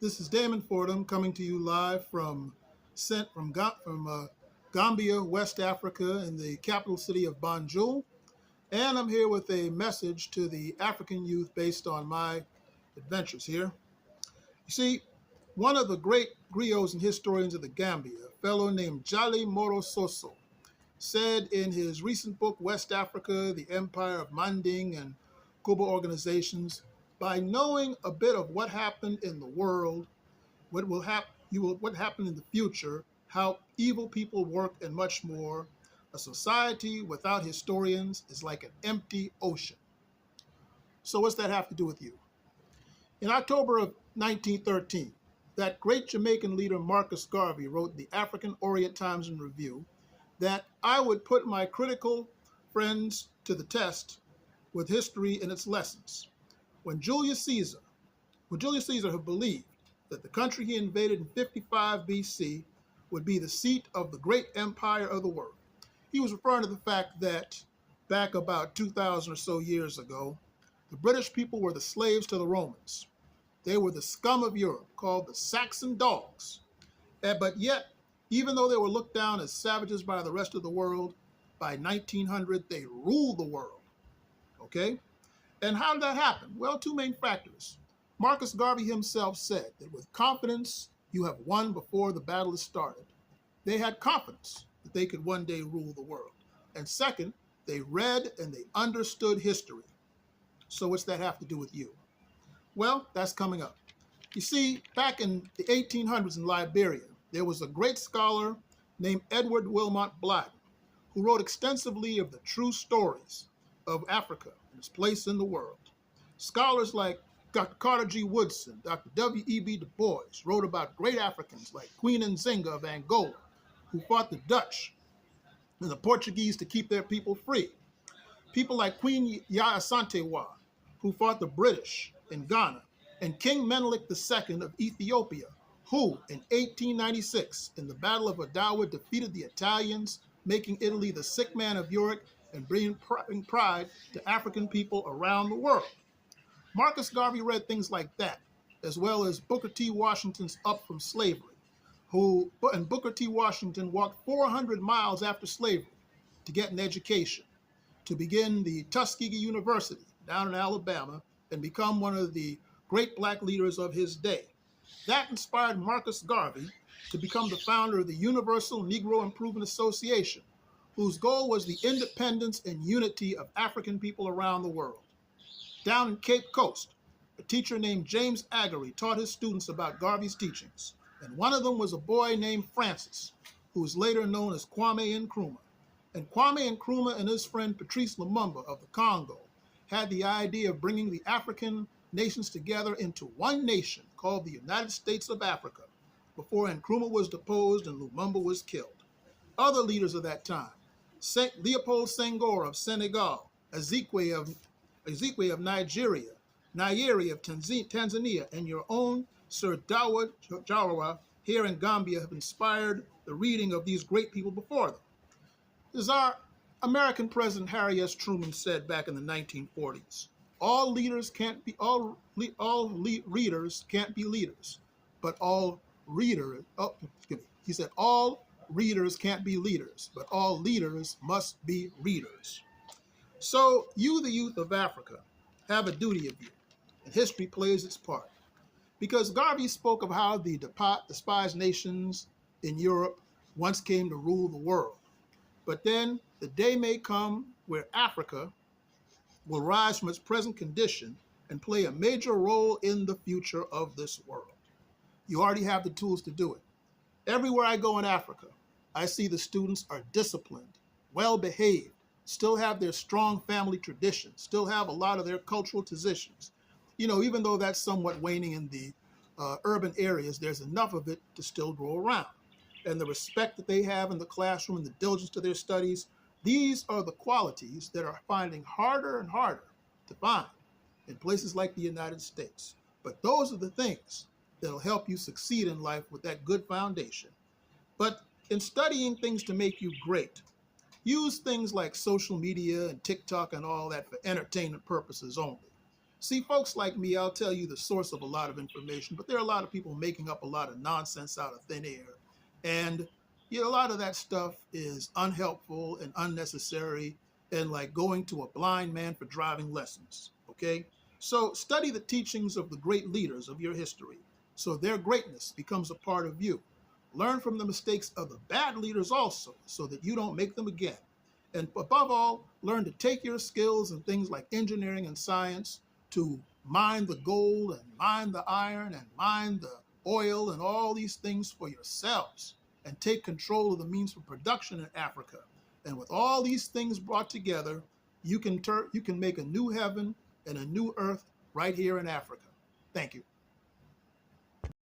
This is Damon Fordham coming to you live from Gambia, West Africa, in the capital city of Banjul. And I'm here with a message to the African youth based on my adventures here. You see, one of the great griots and historians of the Gambia, a fellow named Jali Moro Soso, said in his recent book, West Africa, the Empire of Manding and Kuba Organizations, by knowing a bit of what happened in the world, what happened in the future, how evil people work, and much more, a society without historians is like an empty ocean. So what's that have to do with you? In October of 1913, that great Jamaican leader Marcus Garvey wrote the African Orient Times and Review that I would put my critical friends to the test with history and its lessons. When Julius Caesar had believed that the country he invaded in 55 BC would be the seat of the great empire of the world, he was referring to the fact that back about 2,000 or so years ago, the British people were the slaves to the Romans. They were the scum of Europe, called the Saxon dogs. But yet, even though they were looked down as savages by the rest of the world, by 1900, they ruled the world. Okay? And how did that happen? Well, two main factors. Marcus Garvey himself said that with confidence, you have won before the battle has started. They had confidence that they could one day rule the world. And second, they read and they understood history. So what's that have to do with you? Well, that's coming up. You see, back in the 1800s in Liberia, there was a great scholar named Edward Wilmot Blyden, who wrote extensively of the true stories of Africa and its place in the world. Scholars like Dr. Carter G. Woodson, Dr. W.E.B. Du Bois wrote about great Africans like Queen Nzinga of Angola, who fought the Dutch and the Portuguese to keep their people free. People like Queen Yaa Asantewaa, who fought the British in Ghana, and King Menelik II of Ethiopia, who in 1896, in the Battle of Odawa, defeated the Italians, making Italy the sick man of Europe and bringing pride to African people around the world. Marcus Garvey read things like that, as well as Booker T. Washington's Up from Slavery, and Booker T. Washington walked 400 miles after slavery to get an education, to begin the Tuskegee University down in Alabama and become one of the great black leaders of his day. That inspired Marcus Garvey to become the founder of the Universal Negro Improvement Association, whose goal was the independence and unity of African people around the world. Down in Cape Coast, a teacher named James Aggery taught his students about Garvey's teachings, and one of them was a boy named Francis, who was later known as Kwame Nkrumah. And Kwame Nkrumah and his friend Patrice Lumumba of the Congo had the idea of bringing the African nations together into one nation called the United States of Africa, before Nkrumah was deposed and Lumumba was killed. Other leaders of that time, Leopold Senghor of Senegal, Ezekwe of Nigeria, Nyeri of Tanzania, and your own Sir Dawa Jawara here in Gambia have inspired the reading of these great people before them. As our American President Harry S. Truman said back in the 1940s, all readers can't be leaders, but all readers can't be leaders, but all leaders must be readers. So you, the youth of Africa, have a duty of you, and history plays its part. Because Garvey spoke of how the despised nations in Europe once came to rule the world. But then the day may come where Africa will rise from its present condition and play a major role in the future of this world. You already have the tools to do it. Everywhere I go in Africa, I see the students are disciplined, well-behaved, still have their strong family traditions, still have a lot of their cultural traditions. You know, even though that's somewhat waning in the urban areas, there's enough of it to still grow around. And the respect that they have in the classroom and the diligence to their studies, these are the qualities that are finding harder and harder to find in places like the United States. But those are the things that'll help you succeed in life with that good foundation. But in studying things to make you great, use things like social media and TikTok and all that for entertainment purposes only. See, folks like me, I'll tell you the source of a lot of information, but there are a lot of people making up a lot of nonsense out of thin air. And a lot of that stuff is unhelpful and unnecessary and like going to a blind man for driving lessons. Okay? So study the teachings of the great leaders of your history so their greatness becomes a part of you. Learn from the mistakes of the bad leaders also so that you don't make them again. And above all, learn to take your skills in things like engineering and science to mine the gold and mine the iron and mine the oil and all these things for yourselves and take control of the means of production in Africa. And with all these things brought together, you can make a new heaven and a new earth right here in Africa. Thank you.